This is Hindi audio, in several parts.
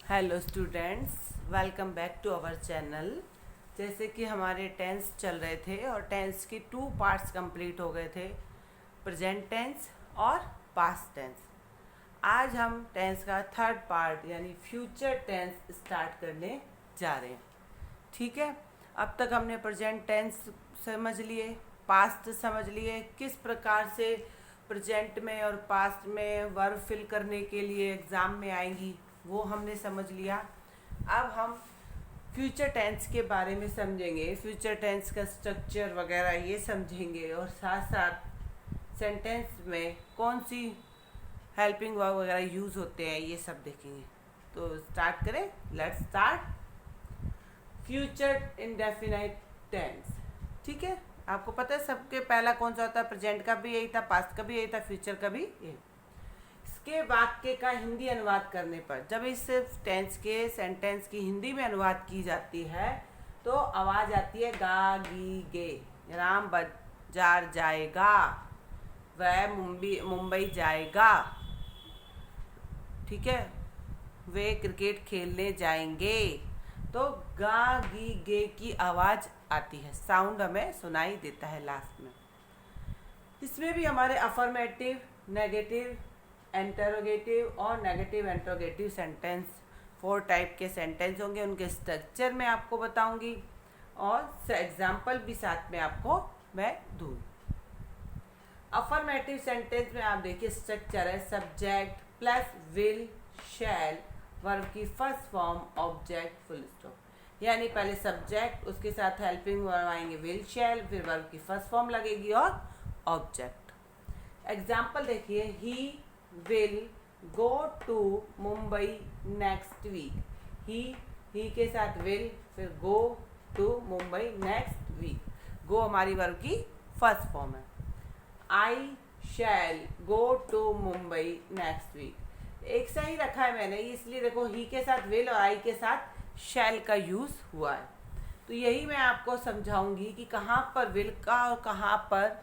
Hello students, welcome back to our channel. जैसे कि हमारे टेंस चल रहे थे और टेंस के 2 पार्ट्स कंप्लीट हो गए थे, प्रेजेंट टेंस और पास्ट टेंस। आज हम टेंस का 3rd पार्ट यानी फ्यूचर टेंस स्टार्ट करने जा रहे हैं। ठीक है, अब तक हमने प्रेजेंट टेंस समझ लिए, पास्ट समझ लिए, किस प्रकार से प्रेजेंट में और पास्ट में वर्ब फिल करने के लिए एग्ज़ाम में आएंगी वो हमने समझ लिया। अब हम फ्यूचर टेंस के बारे में समझेंगे, फ्यूचर टेंस का स्ट्रक्चर वगैरह ये समझेंगे और साथ साथ सेंटेंस में कौन सी हेल्पिंग वर्ब वगैरह यूज़ होते हैं ये सब देखेंगे। तो स्टार्ट करें, let's start. Future indefinite tense. ठीक है, आपको पता है सबके पहला कौन सा होता है? प्रेजेंट का भी यही था, पास्ट का भी यही था, फ्यूचर का भी यही। इसके वाक्य का हिंदी अनुवाद करने पर, जब इस टेंस के सेंटेंस की हिंदी में अनुवाद की जाती है तो आवाज़ आती है गा गी गे। राम बाजार जाएगा, वह मुंबई जाएगा। ठीक है, वे क्रिकेट खेलने जाएंगे। तो गा गी गे की आवाज़ आती है, साउंड हमें सुनाई देता है लास्ट में। इसमें भी हमारे अफर्मेटिव, नेगेटिव, इंटरोगेटिव और नेगेटिव इंटरोगेटिव सेंटेंस 4 टाइप के सेंटेंस होंगे। उनके स्ट्रक्चर मैं आपको बताऊंगी और एग्जाम्पल भी साथ में आपको मैं दूंगी। अफर्मेटिव सेंटेंस में आप देखिए स्ट्रक्चर है subject plus will shall, verb की first form object full stop. यानी पहले सब्जेक्ट, उसके साथ हेल्पिंग वर्ब आएंगे विल शैल, फिर वर्ब की फर्स्ट फॉर्म लगेगी और ऑब्जेक्ट। एग्जाम्पल देखिए, he will go to Mumbai next week. He के साथ विल, फिर go to Mumbai next week. Go हमारी वर्ब की फर्स्ट फॉर्म है। I shall go to Mumbai next week. एक सा ही रखा है मैंने, इसलिए देखो ही के साथ विल और आई के साथ शैल का यूज हुआ है। तो यही मैं आपको समझाऊंगी कि कहाँ पर विल का और कहाँ पर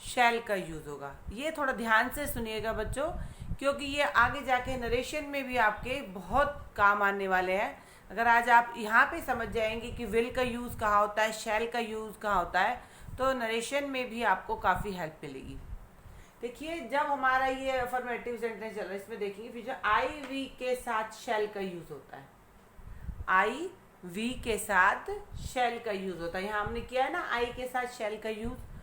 शैल का यूज होगा। ये थोड़ा ध्यान से सुनिएगा बच्चों, क्योंकि ये आगे जाके नरेशन में भी आपके बहुत काम आने वाले हैं। अगर आज आप यहाँ पे समझ जाएंगे कि विल का यूज़ कहाँ होता है, शैल का यूज़ कहाँ होता है, तो नरेशन में भी आपको काफ़ी हेल्प मिलेगी। देखिए, जब हमारा ये अफर्मेटिव सेंटेंस चल रहा है, इसमें देखेंगे फिर जो आई वी के साथ शैल का यूज़ होता है। आई वी के साथ शैल का यूज़ होता है। यहाँ हमने किया है ना, आई के साथ शैल का यूज़।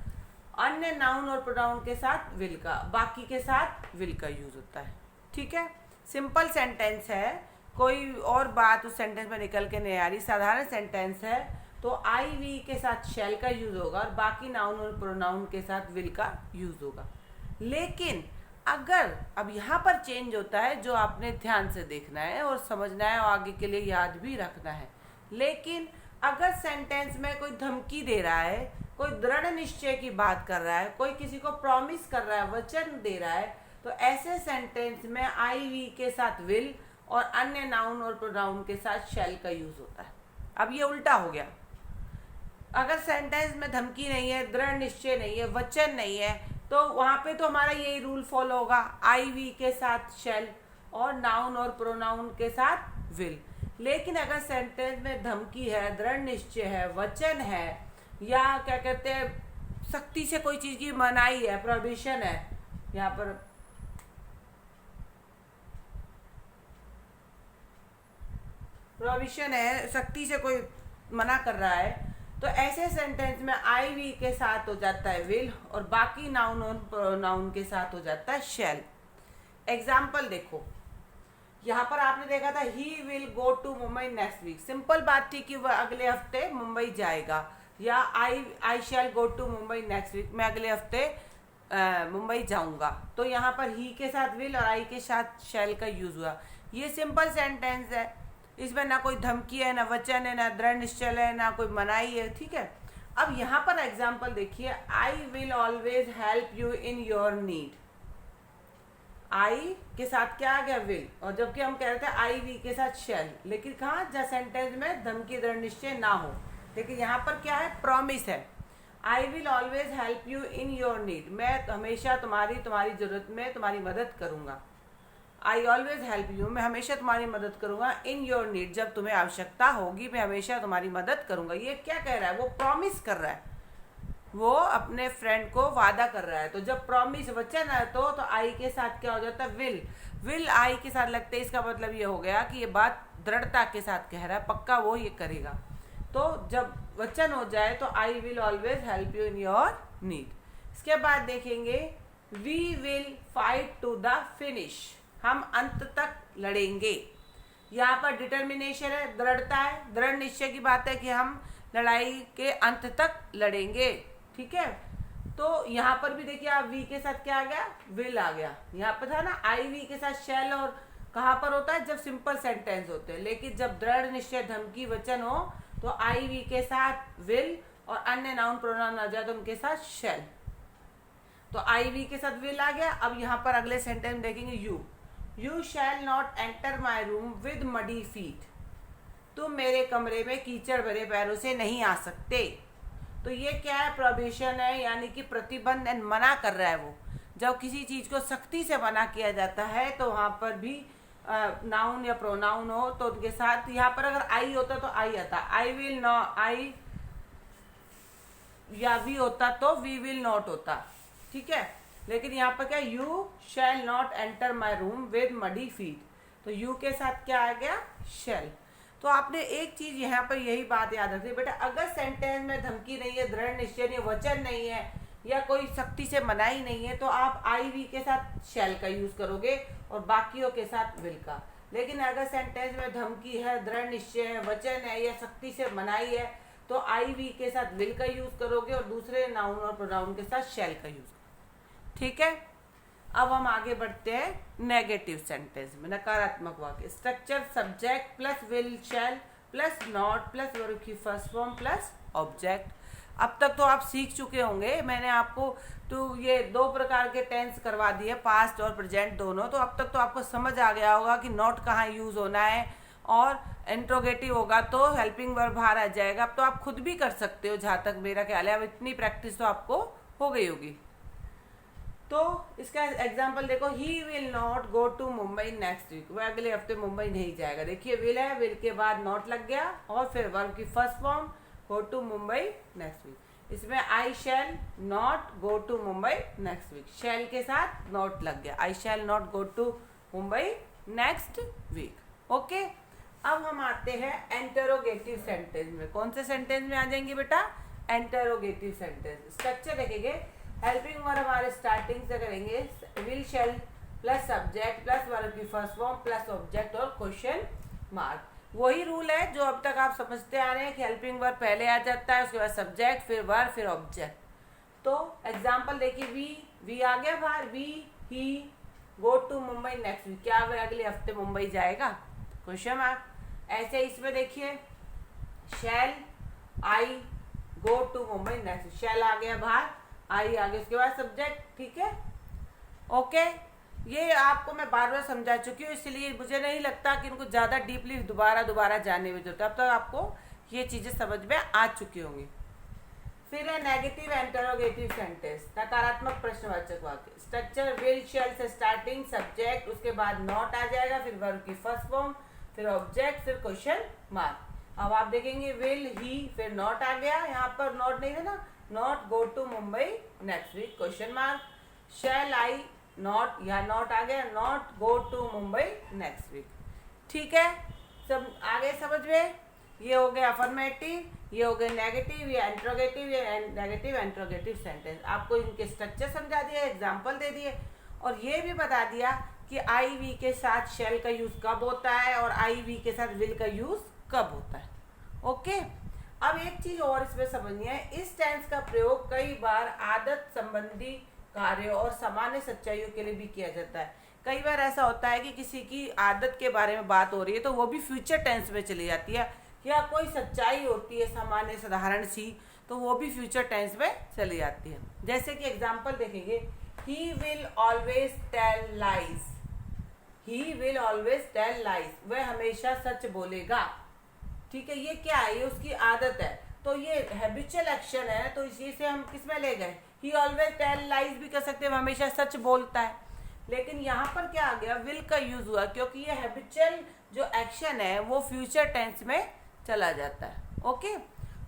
अन्य नाउन और प्रोनाउन के साथ विल का, बाकी के साथ विल का यूज होता है। ठीक है, सिंपल सेंटेंस है, कोई और बात उस सेंटेंस में निकल के नहीं आ रही, साधारण सेंटेंस है। तो आई वी के साथ शैल का यूज होगा और बाकी नाउन और प्रोनाउन के साथ विल का यूज होगा। लेकिन अगर अब यहाँ पर चेंज होता है, जो आपने ध्यान से देखना है और समझना है और आगे के लिए याद भी रखना है। लेकिन अगर सेंटेंस में कोई धमकी दे रहा है, कोई दृढ़ निश्चय की बात कर रहा है, कोई किसी को प्रॉमिस कर रहा है, वचन दे रहा है, तो ऐसे सेंटेंस में आई वी के साथ विल और अन्य नाउन और प्रोनाउन के साथ शैल का यूज होता है। अब ये उल्टा हो गया। अगर सेंटेंस में धमकी नहीं है, दृढ़ निश्चय नहीं है, वचन नहीं है, तो वहां पे तो हमारा यही रूल फॉलो होगा, आई वी के साथ शैल और नाउन और प्रोनाउन के साथ विल। लेकिन अगर सेंटेंस में धमकी है, दृढ़ निश्चय है, वचन है, या क्या कहते हैं सख्ती से कोई चीज की मनाही है, प्रोहिबिशन है, यहाँ पर प्रोहिबिशन है, सख्ती से कोई मना कर रहा है, तो ऐसे सेंटेंस में आई वी के साथ हो जाता है विल और बाकी नाउन और प्रोनाउन के साथ हो जाता है शैल। एग्जाम्पल देखो, यहाँ पर आपने देखा था he will go to Mumbai next week. Simple बात थी कि वह अगले हफ्ते मुंबई जाएगा, या I shall go to Mumbai next week, मैं अगले हफ्ते मुंबई जाऊंगा। तो यहाँ पर ही के साथ विल और आई के साथ शैल का यूज हुआ। ये सिंपल सेंटेंस है, इसमें ना कोई धमकी है, ना वचन है, ना दृढ़ निश्चय है, ना कोई मनाही है। ठीक है, अब यहाँ पर एग्जाम्पल देखिए, I will always help you in your need. I के साथ क्या आ गया? विल, और जबकि हम कह रहे थे आई वी के साथ शैल, लेकिन कहाँ जहाँ सेंटेंस में धमकी दृढ़ निश्चय ना हो, लेकिन यहाँ पर क्या है? प्रॉमिस है। आई will always help you in your need, मैं हमेशा तुम्हारी जरूरत में तुम्हारी मदद करूंगा। आई ऑलवेज हेल्प यू, मैं हमेशा तुम्हारी मदद करूंगा। इन योर नीड, जब तुम्हें आवश्यकता होगी मैं हमेशा तुम्हारी मदद करूंगा। ये क्या कह रहा है, वो प्रॉमिस कर रहा है, वो अपने फ्रेंड को वादा कर रहा है। तो जब प्रॉमिस वचन है तो आई के साथ क्या हो जाता है, विल आई के साथ लगते हैं। इसका मतलब ये हो गया कि ये बात दृढ़ता के साथ कह रहा है, पक्का वो ये करेगा। तो जब वचन हो जाए तो I will always help you in your need. इसके बाद देखेंगे we will fight to the finish, हम अंत तक लड़ेंगे। यहाँ पर डिटर्मिनेशन है, दृढ़ता है, दृढ़ निश्चय की बात है कि हम लड़ाई के अंत तक लड़ेंगे। ठीक है, तो यहाँ पर भी देखिए आप वी के साथ क्या आ गया, विल आ गया। यहाँ पर था ना आई वी के साथ शैल, और कहाँ पर होता है, जब सिंपल सेंटेंस होते हैं। लेकिन जब दृढ़ निश्चय धमकी वचन हो तो आई वी के साथ विल, और अन्य नाउन प्रोनाउन आ जाए तो उनके साथ शैल। तो आई वी के साथ विल आ गया। अब यहाँ पर अगले सेंटेंस देखेंगे you shall not enter my room with muddy feet, तुम मेरे कमरे में कीचड़ भरे पैरों से नहीं आ सकते। तो ये क्या है, प्रोहिबिशन है, यानी कि प्रतिबंध एंड मना कर रहा है। वो जब किसी चीज को सख्ती से मना किया जाता है तो वहां पर भी नाउन या प्रोनाउन हो तो उनके साथ, यहाँ पर अगर आई होता तो आई आता, आई विल नॉट, आई या वी होता तो वी विल नॉट होता। ठीक है, लेकिन यहाँ पर क्या, you shall not enter my room with muddy feet, तो यू के साथ क्या आ गया, शैल। तो आपने एक चीज यहाँ पर यही बात याद रखनी बेटा, अगर सेंटेंस में धमकी नहीं है, दृढ़ निश्चय नहीं, वचन नहीं है, या कोई सख्ती से मनाही नहीं है, तो आप आई वी के साथ शैल का यूज करोगे और बाकियों के साथ विल का। लेकिन अगर सेंटेंस में धमकी है, दृढ़ निश्चय है, वचन है, या सख्ती से मनाही है, तो आई वी के साथ विल का यूज करोगे और दूसरे नाउन और प्रोनाउन के साथ शैल का यूज करोगे। ठीक है, अब हम आगे बढ़ते हैं नेगेटिव सेंटेंस में, नकारात्मक वाक्य। Structure subject plus will shell plus not plus verb की फर्स्ट फॉर्म प्लस ऑब्जेक्ट। अब तक तो आप सीख चुके होंगे, मैंने आपको तो ये दो प्रकार के टेंस करवा दिए, पास्ट और प्रेजेंट दोनों। तो अब तक तो आपको समझ आ गया होगा कि नॉट कहाँ यूज होना है, और इंट्रोगेटिव होगा तो हेल्पिंग वर्ब बाहर आ जाएगा। अब तो आप खुद भी कर सकते हो, जहाँ तक मेरा ख्याल है। अब इतनी प्रैक्टिस तो आपको हो गई होगी। तो इसका एग्जाम्पल देखो, he will not go to Mumbai next week, वह अगले हफ्ते मुंबई नहीं जाएगा। देखिए विल है, विल के बाद नॉट लग गया, और फिर वर्ब की first form go to Mumbai next week. इसमें I shall not go to Mumbai next week, shall के साथ नॉट लग गया, I shall not go to Mumbai next week. Okay, अब हम आते हैं इंटरोगेटिव सेंटेंस में। कौन से सेंटेंस में आ जाएंगे बेटा, इंटरोगेटिव सेंटेंस। स्ट्रक्चर देखेंगे, हेल्पिंग वर्ब हमारे स्टार्टिंग से करेंगे, will shell plus subject plus verb की फर्स्ट फॉर्म प्लस ऑब्जेक्ट और क्वेश्चन मार्क। वही रूल है जो अब तक आप समझते आ रहे हैं कि हेल्पिंग वर्ब पहले आ जाता है, उसके बाद सब्जेक्ट, फिर वर्ब, फिर ऑब्जेक्ट। तो एग्जाम्पल देखिए, वी आ गया बाहर, we he go to Mumbai next week, क्या वह अगले हफ्ते मुंबई जाएगा, क्वेश्चन मार्क। ऐसे इसमें देखिए, शैल आई गो टू मुंबई नेक्स्ट, शैल आ गया बाहर, आई आ गया, उसके बाद सब्जेक्ट। ठीक है, ओके, ये आपको मैं बार बार समझा चुकी हूँ, इसलिए मुझे नहीं लगता कि इनको ज्यादा डीपली दोबारा जाने में जरूरत है। अब तक आपको ये चीजें समझ में आ चुकी होंगी। फिर है नेगेटिव इंटरोगेटिव सेंटेंस, नकारात्मक प्रश्नवाचक वाक्य। स्ट्रक्चर विल शैल से स्टार्टिंग, सब्जेक्ट, उसके बाद नॉट आ जाएगा, फिर वर्ब की फर्स्ट फॉर्म, फिर ऑब्जेक्ट, फिर क्वेश्चन मार्क। अब आप देखेंगे विल ही, फिर नॉट आ गया, यहाँ पर नॉट नहीं है ना, not go to Mumbai next week, question mark. Shall I not, यहाँ नॉट आ गया, not go to Mumbai next week. ठीक है, सब आगे समझ में। ये हो गया अफर्मेटिव, ये हो गए नेगेटिव, ये इंट्रोगेटिव, ये नेगेटिव इंट्रोगेटिव सेंटेंस। आपको इनके स्ट्रक्चर समझा दिया, एग्जाम्पल दे दिए, और ये भी बता दिया कि आई वी के साथ शैल का यूज कब होता है और आई वी के साथ विल का यूज कब होता है। ओके, अब एक चीज और इसमें समझनी है, इस टेंस का प्रयोग कई बार आदत संबंधी कार्यों और सामान्य सच्चाइयों के लिए भी किया जाता है। कई बार ऐसा होता है कि किसी की आदत के बारे में बात हो रही है तो वो भी फ्यूचर टेंस में चली जाती है, या कोई सच्चाई होती है सामान्य साधारण सी, तो वो भी फ्यूचर टेंस में चली जाती है। जैसे कि एग्जाम्पल देखेंगे, he will always tell lies, he will always tell lies, वह हमेशा सच बोलेगा। ठीक है, ये क्या है, ये उसकी आदत है, तो ये हैबिचुअल एक्शन है, तो इसी से हम किस में ले गए, ही ऑलवेज टेल लाइज भी कर सकते हैं, हमेशा सच बोलता है। लेकिन यहाँ पर क्या आ गया, विल का यूज हुआ, क्योंकि ये हैबिचुअल जो एक्शन है वो फ्यूचर टेंस में चला जाता है। ओके,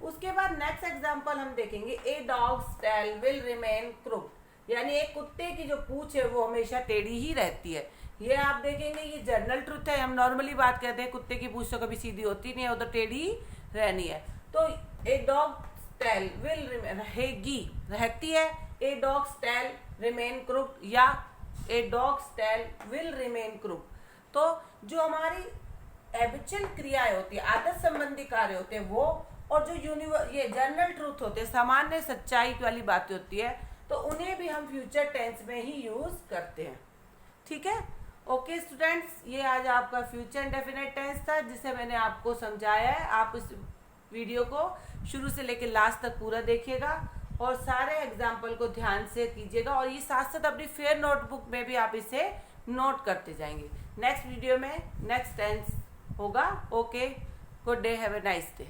उसके बाद नेक्स्ट एग्जांपल हम देखेंगे, a dog's tail will remain crook, यानी एक कुत्ते की जो पूंछ है वो हमेशा टेढ़ी ही रहती है। ये आप देखेंगे ये जनरल ट्रुथ है, हम नॉर्मली बात करते हैं कुत्ते की पूंछ तो कभी सीधी होती नहीं है, वो तो टेढ़ी रहनी है। तो a dog tail will remain, रहेगी, रहती है, a dog's tail remain crook या a dog's tail will remain crook. तो जो हमारी हैबिचुअल क्रियाएं होती है, आदत संबंधी कार्य होते हैं वो, और जो ये जनरल ट्रूथ होते हैं, सामान्य सच्चाई वाली बातें होती है, तो उन्हें भी हम फ्यूचर टेंस में ही यूज करते हैं। ठीक है, ओके स्टूडेंट्स, ये आज आपका फ्यूचर इंडेफिनिट टेंस था जिसे मैंने आपको समझाया है। आप इस वीडियो को शुरू से लेकर लास्ट तक पूरा देखिएगा और सारे एग्जाम्पल को ध्यान से कीजिएगा, और ये साथ साथ अपनी फेयर नोटबुक में भी आप इसे नोट करते जाएंगे। नेक्स्ट वीडियो में नेक्स्ट टेंस होगा। Okay, good day, have a nice day.